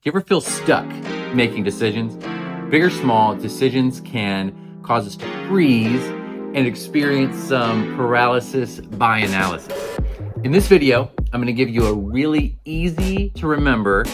You ever feel stuck making decisions? Big or small, decisions can cause us to freeze and experience some paralysis by analysis. In this video, I'm gonna give you a really easy to remember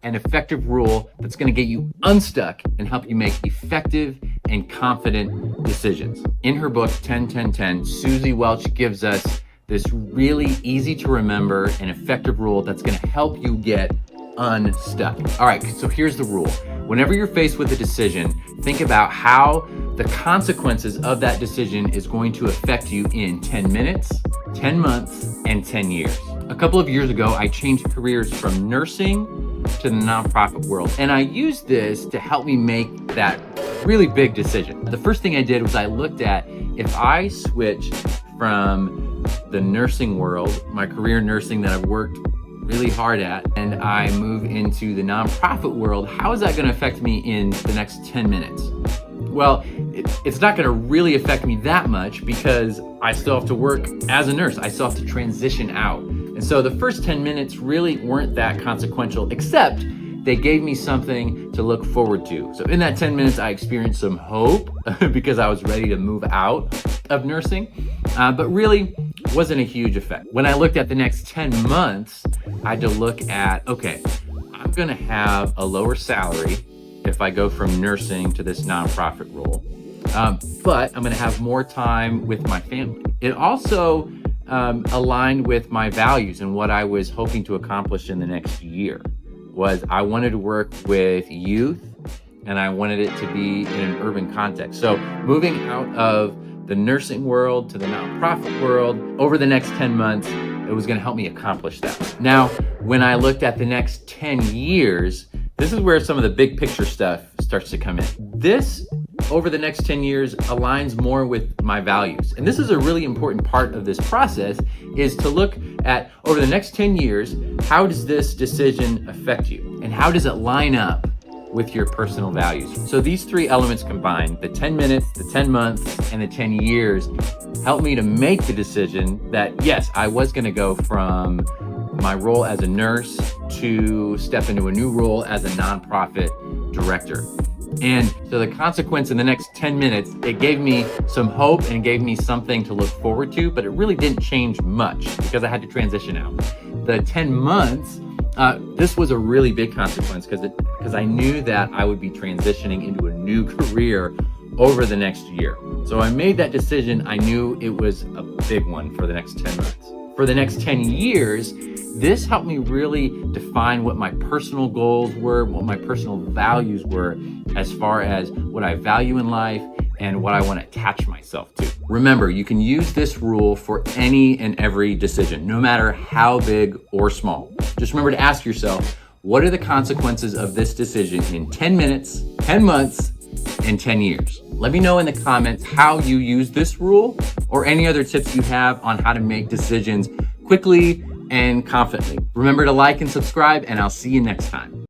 and effective rule that's gonna get you unstuck and help you make effective and confident decisions. In her book, 10-10-10, Susie Welch gives us this really easy to remember and effective rule that's gonna help you get unstuck. All right, so here's the rule. Whenever you're faced with a decision, think about how the consequences of that decision is going to affect you in 10 minutes, 10 months, and 10 years. A couple of years ago, I changed careers from nursing to the nonprofit world, and I used this to help me make that really big decision. The first thing I did was I looked at if I switched from the nursing world, my career in nursing that I've worked really hard at, and I move into the nonprofit world, how is that gonna affect me in the next 10 minutes? Well, it's not gonna really affect me that much because I still have to work as a nurse. I still have to transition out. And so the first 10 minutes really weren't that consequential, except they gave me something to look forward to. So in that 10 minutes, I experienced some hope because I was ready to move out of nursing, but really wasn't a huge effect. When I looked at the next 10 months, I had to look at, okay, I'm gonna have a lower salary if I go from nursing to this nonprofit role, but I'm gonna have more time with my family. It also aligned with my values and what I was hoping to accomplish in the next year. Was I wanted to work with youth and I wanted it to be in an urban context. So moving out of the nursing world to the nonprofit world over the next 10 months, it was gonna help me accomplish that. Now, when I looked at the next 10 years, this is where some of the big picture stuff starts to come in. This, over the next 10 years, aligns more with my values. And this is a really important part of this process, is to look at, over the next 10 years, how does this decision affect you? And how does it line up with your personal values? So these three elements combined, the 10 minutes, the 10 months, and the 10 years, helped me to make the decision that, yes, I was gonna go from my role as a nurse to step into a new role as a nonprofit director. And so the consequence in the next 10 minutes, it gave me some hope and gave me something to look forward to, but it really didn't change much because I had to transition out. The 10 months, this was a really big consequence because I knew that I would be transitioning into a new career over the next year. So I made that decision. I knew it was a big one for the next 10 months. For the next 10 years, this helped me really define what my personal goals were, what my personal values were, as far as what I value in life and what I want to attach myself to. Remember, you can use this rule for any and every decision, no matter how big or small. Just remember to ask yourself, what are the consequences of this decision in 10 minutes, 10 months, and 10 years? Let me know in the comments how you use this rule or any other tips you have on how to make decisions quickly and confidently. Remember to like and subscribe, and I'll see you next time.